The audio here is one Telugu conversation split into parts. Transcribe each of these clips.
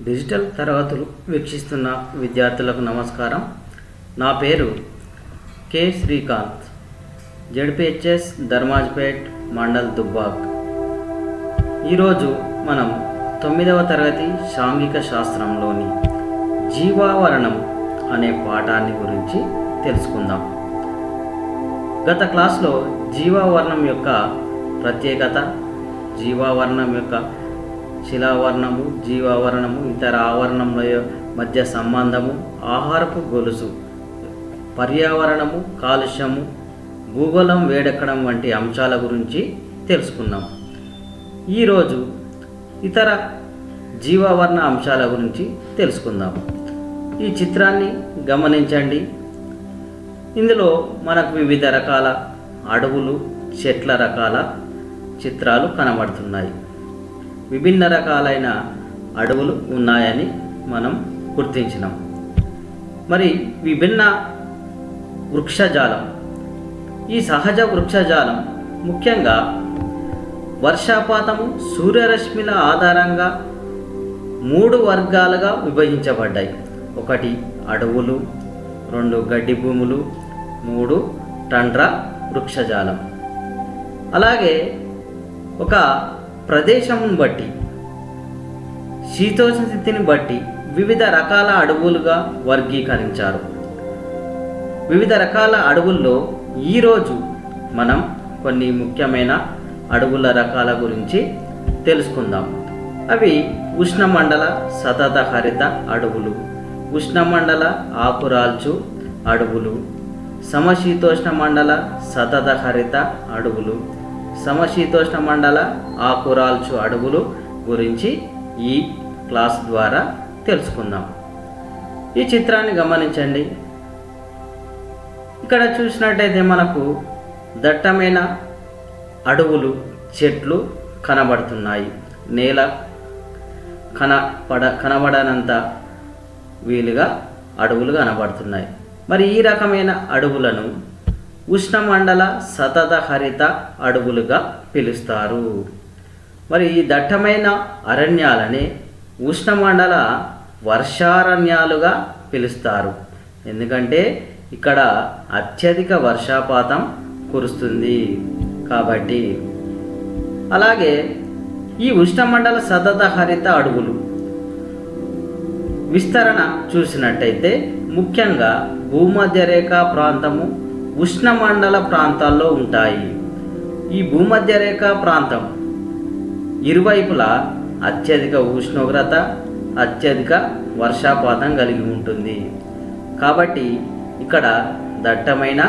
డిజిటల్ తరగతులు వీక్షిస్తున్న విద్యార్థులకు నమస్కారం. నా పేరు కె శ్రీకాంత్, జెడ్పిహెచ్ఎస్ ధర్మాజ్పేట్ మండల్ దుబ్బాక్. ఈరోజు మనం 9వ తరగతి సాంఘిక శాస్త్రంలోని జీవావరణం అనే పాఠాన్ని గురించి తెలుసుకుందాం. గత క్లాస్లో జీవావరణం యొక్క ప్రత్యేకత, జీవావరణం యొక్క శిలావరణము, జీవావరణము, ఇతర ఆవరణముల మధ్య సంబంధము, ఆహారపు గొలుసు, పర్యావరణము, కాలుష్యము, భూగోళం వేడెక్కడం వంటి అంశాల గురించి తెలుసుకున్నాం. ఈరోజు ఇతర జీవావరణ అంశాల గురించి తెలుసుకుందాం. ఈ చిత్రాన్ని గమనించండి. ఇందులో మనకు వివిధ రకాల అడవులు, చెట్ల రకాల చిత్రాలు కనబడుతున్నాయి. విభిన్న రకాలైన అడవులు ఉన్నాయని మనం గుర్తించినాం. మరి విభిన్న వృక్షజాలం, ఈ సహజ వృక్షజాలం ముఖ్యంగా వర్షపాతము, సూర్యరశ్మిల ఆధారంగా 3 వర్గాలుగా విభజించబడ్డాయి. 1 అడవులు, 2 గడ్డి భూములు, 3 టండ్రా వృక్షజాలం. అలాగే ఒక ప్రదేశమును బట్టి, శీతోష్ణ స్థితిని బట్టి వివిధ రకాల అడవులుగా వర్గీకరించారు. వివిధ రకాల అడవుల్లో ఈరోజు మనం కొన్ని ముఖ్యమైన అడవుల రకాల గురించి తెలుసుకుందాం. అవి ఉష్ణమండల సతత హరిత అడవులు, ఉష్ణమండల ఆకురాల్చు అడవులు, సమశీతోష్ణ మండల సతత హరిత అడవులు, సమశీతోష్ణ మండల ఆకురాల్చు అడవులు గురించి ఈ క్లాస్ ద్వారా తెలుసుకుందాం. ఈ చిత్రాన్ని గమనించండి. ఇక్కడ చూసినట్టయితే మనకు దట్టమైన అడవులు, చెట్లు కనబడుతున్నాయి. నేల కనబడనంత వీలుగా అడవులు కనబడుతున్నాయి. మరి ఈ రకమైన అడవులను ఉష్ణమండల సతత హరిత అడవులుగా పిలుస్తారు. మరి ఈ దట్టమైన అరణ్యాలని ఉష్ణమండల వర్షారణ్యాలుగా పిలుస్తారు. ఎందుకంటే ఇక్కడ అత్యధిక వర్షపాతం కురుస్తుంది కాబట్టి. అలాగే ఈ ఉష్ణమండల సతత హరిత అడవులు విస్తరణ చూసినట్టయితే ముఖ్యంగా భూమధ్యరేఖ ప్రాంతము, ఉష్ణమండల ప్రాంతాల్లో ఉంటాయి. ఈ భూమధ్యరేఖ ప్రాంతం ఇరువైపులా అత్యధిక ఉష్ణోగ్రత, అత్యధిక వర్షపాతం కలిగి ఉంటుంది. కాబట్టి ఇక్కడ దట్టమైన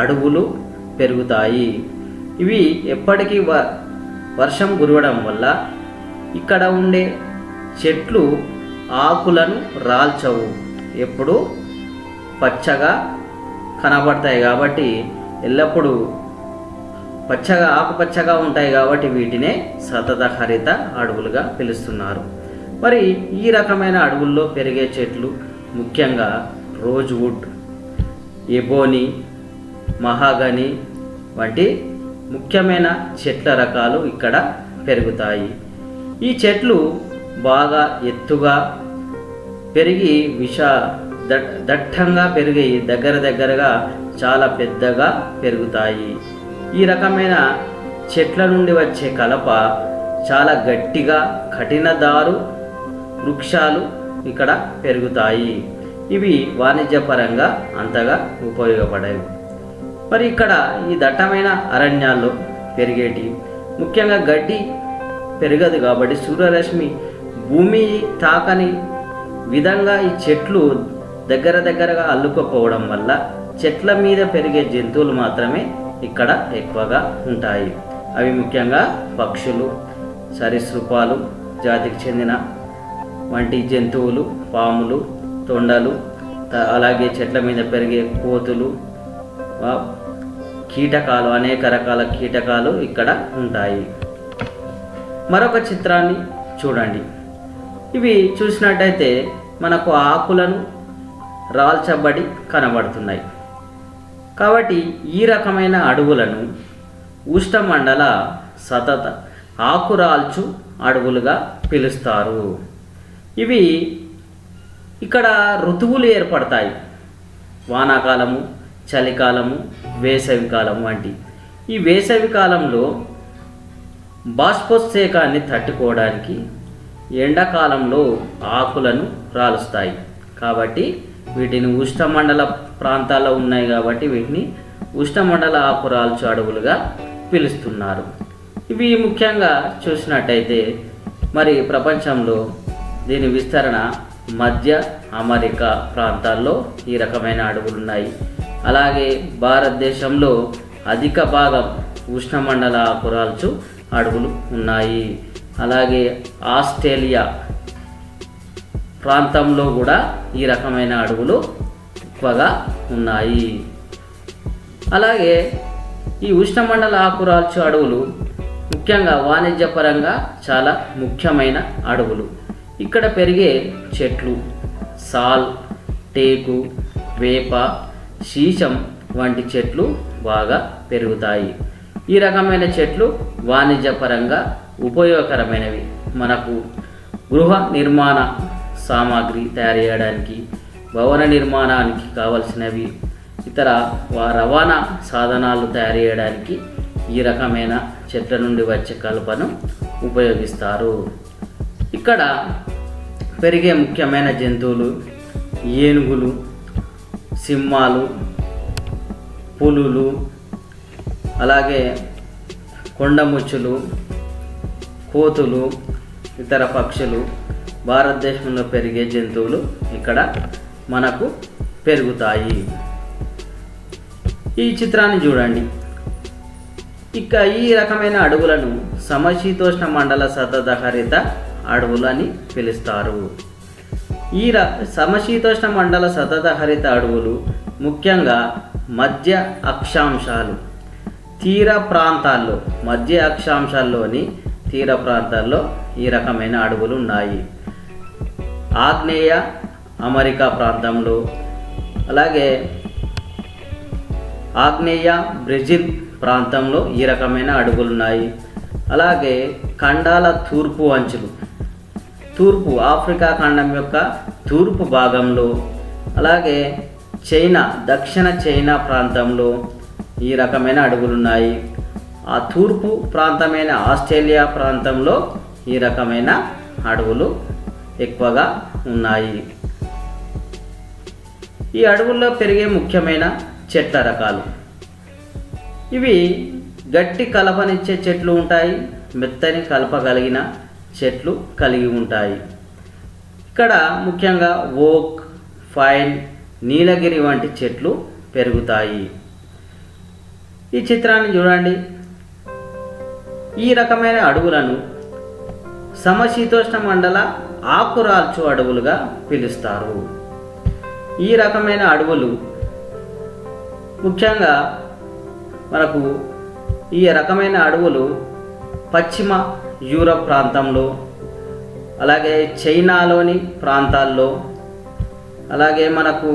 అడవులు పెరుగుతాయి. ఇవి ఎప్పటికీ వర్షం కురవడం వల్ల ఇక్కడ ఉండే చెట్లు ఆకులను రాల్చవు, ఎప్పుడు పచ్చగా కనబడతాయి. కాబట్టి ఎల్లప్పుడూ పచ్చగా, ఆకుపచ్చగా ఉంటాయి. కాబట్టి వీటినే సతత హరిత అడవులుగా పిలుస్తున్నారు. మరి ఈ రకమైన అడవుల్లో పెరిగే చెట్లు ముఖ్యంగా రోజ్వుడ్, ఎబోనీ, మహాగని వంటి ముఖ్యమైన చెట్ల రకాలు ఇక్కడ పెరుగుతాయి. ఈ చెట్లు బాగా ఎత్తుగా పెరిగి దట్టంగా పెరిగి దగ్గరగా చాలా పెద్దగా పెరుగుతాయి. ఈ రకమైన చెట్ల నుండి వచ్చే కలప చాలా గట్టిగా, కఠినదారు వృక్షాలు ఇక్కడ పెరుగుతాయి. ఇవి వాణిజ్యపరంగా అంతగా ఉపయోగపడవు. మరి ఇక్కడ ఈ దట్టమైన అరణ్యాల్లో పెరిగేటి ముఖ్యంగా గడ్డి పెరగదు కాబట్టి సూర్యరశ్మి భూమి తాకని విధంగా ఈ చెట్లు దగ్గరగా అల్లుకుపోవడం వల్ల చెట్ల మీద పెరిగే జంతువులు మాత్రమే ఇక్కడ ఎక్కువగా ఉంటాయి. అవి ముఖ్యంగా పక్షులు, సరీసృపాలు జాతికి చెందిన వంటి జంతువులు, పాములు, తొండలు, అలాగే చెట్ల మీద పెరిగే కోతులు, కీటకాలు, అనేక రకాల కీటకాలు ఇక్కడ ఉంటాయి. మరొక చిత్రాన్ని చూడండి. ఇవి చూసినట్టయితే మనకు ఆకులను రాల్చబడి కనబడుతున్నాయి. కాబట్టి ఈ రకమైన అడవులను ఉష్ణమండల సతత ఆకురాల్చు అడవులుగా పిలుస్తారు. ఇవి ఇక్కడ ఋతువులు ఏర్పడతాయి. వానాకాలము, చలికాలము, వేసవికాలం వంటి. ఈ వేసవి కాలంలో బాష్పోత్సేకాన్ని తట్టుకోవడానికి ఎండాకాలంలో ఆకులను రాలుస్తాయి. కాబట్టి వీటిని ఉష్ణమండల ప్రాంతాల్లో ఉన్నాయి కాబట్టి వీటిని ఉష్ణమండల ఆకురాల్చు అడవులుగా పిలుస్తున్నారు. ఇవి ముఖ్యంగా చూసినట్టయితే మరి ప్రపంచంలో దీని విస్తరణ మధ్య అమెరికా ప్రాంతాల్లో ఈ రకమైన అడవులు ఉన్నాయి. అలాగే భారతదేశంలో అధిక భాగం ఉష్ణమండల ఆకురాల్చు అడవులు ఉన్నాయి. అలాగే ఆస్ట్రేలియా ప్రాంతంలో కూడా ఈ రకమైన అడవులు ఎక్కువగా ఉన్నాయి. అలాగే ఈ ఉష్ణమండల ఆకురాల్చు అడవులు ముఖ్యంగా వాణిజ్యపరంగా చాలా ముఖ్యమైన అడవులు. ఇక్కడ పెరిగే చెట్లు సాల్, టేకు, వేప, శీశం వంటి చెట్లు బాగా పెరుగుతాయి. ఈ రకమైన చెట్లు వాణిజ్యపరంగా ఉపయోగకరమైనవి. మనకు గృహ నిర్మాణ సామాగ్రి తయారు చేయడానికి, భవన నిర్మాణానికి కావలసినవి, ఇతర రవాణా సాధనాలు తయారు చేయడానికి ఈ రకమైన చెట్ల నుండి వచ్చే కలపను ఉపయోగిస్తారు. ఇక్కడ పెరిగే ముఖ్యమైన జంతువులు ఏనుగులు, సింహాలు, పులులు, అలాగే కొండముచ్చులు, కోతులు, ఇతర పక్షులు, భారతదేశంలో పెరిగే జంతువులు ఇక్కడ మనకు పెరుగుతాయి. ఈ చిత్రాన్ని చూడండి. ఇక ఈ రకమైన అడవులను సమశీతోష్ణ మండల సతత హరిత అడవులు అని పిలుస్తారు. ఈ సమశీతోష్ణ మండల సతత హరిత అడవులు ముఖ్యంగా మధ్య అక్షాంశాలు తీర ప్రాంతాల్లో, మధ్య అక్షాంశాల్లోని తీర ప్రాంతాల్లో ఈ రకమైన అడవులు ఉన్నాయి. ఆగ్నేయ అమెరికా ప్రాంతంలో, అలాగే ఆగ్నేయ బ్రెజిల్ ప్రాంతంలో ఈ రకమైన అడవులు ఉన్నాయి. అలాగే ఖండాల తూర్పు అంచులు, తూర్పు ఆఫ్రికా ఖండం యొక్క తూర్పు భాగంలో, అలాగే చైనా, దక్షిణ చైనా ప్రాంతంలో ఈ రకమైన అడవులు ఉన్నాయి. ఆ తూర్పు ప్రాంతమైన ఆస్ట్రేలియా ప్రాంతంలో ఈ రకమైన అడవులు ఎక్కువగా ఉన్నాయి. ఈ అడవుల్లో పెరిగే ముఖ్యమైన చెట్ల రకాలు ఇవి గట్టి కలపనిచ్చే చెట్లు ఉంటాయి, మెత్తని కలప కలిగిన చెట్లు కలిగి ఉంటాయి. ఇక్కడ ముఖ్యంగా ఓక్, ఫైన్, నీలగిరి వంటి చెట్లు పెరుగుతాయి. ఈ చిత్రాన్ని చూడండి. ఈ రకమైన అడవులను సమశీతోష్ణ మండల ఆకురాల్చు అడవులుగా పిలుస్తారు. ఈ రకమైన అడవులు ముఖ్యంగా మనకు ఈ రకమైన అడవులు పశ్చిమ యూరప్ ప్రాంతంలో, అలాగే చైనాలోని ప్రాంతాల్లో, అలాగే మనకు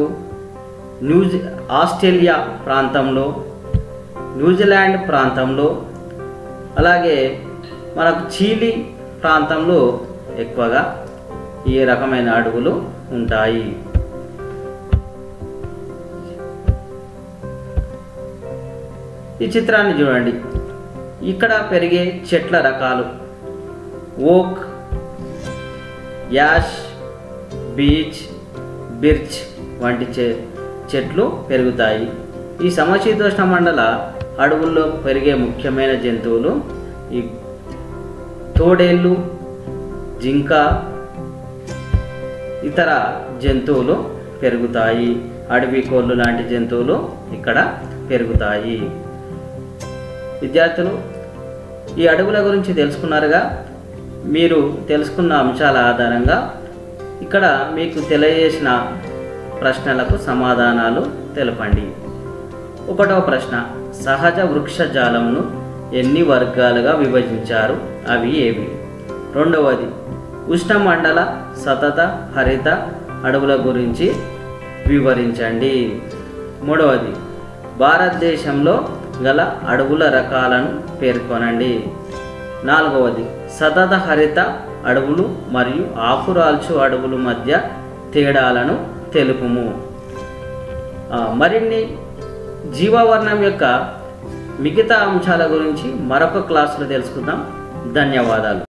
ఆస్ట్రేలియా ప్రాంతంలో, న్యూజిలాండ్ ప్రాంతంలో, అలాగే మనకు చీలీ ప్రాంతంలో ఎక్కువగా ఈ రకమైన అడవులు ఉంటాయి. ఈ చిత్రాన్ని చూడండి. ఇక్కడ పెరిగే చెట్ల రకాలు ఓక్, యాష్, బీచ్, బిర్చ్ వంటి చెట్లు పెరుగుతాయి. ఈ సమశీతోష్ణ మండల అడవుల్లో పెరిగే ముఖ్యమైన జంతువులు ఈ తోడేళ్ళు, జింక, ఇతర జంతువులు పెరుగుతాయి. అడవి కోళ్ళు లాంటి జంతువులు ఇక్కడ పెరుగుతాయి. విద్యార్థులు, ఈ అడవుల గురించి తెలుసుకున్నారుగా. మీరు తెలుసుకున్న అంశాల ఆధారంగా ఇక్కడ మీకు తెలియజేసిన ప్రశ్నలకు సమాధానాలు తెలపండి. 1వ ప్రశ్న, సహజ వృక్షజాలంను ఎన్ని వర్గాలుగా విభజించారు? అవి ఏవి? 2వది, ఉష్ణమండల సతత హరిత అడవుల గురించి వివరించండి. 3వది, భారతదేశంలో గల అడవుల రకాలను పేర్కొనండి. 4వది, సతత హరిత అడవులు మరియు ఆకురాల్చు అడవుల మధ్య తేడాలను తెలుపుము. మరిన్ని జీవావరణం యొక్క మిగతా అంశాల గురించి మరొక క్లాసులో తెలుసుకుందాం. ధన్యవాదాలు.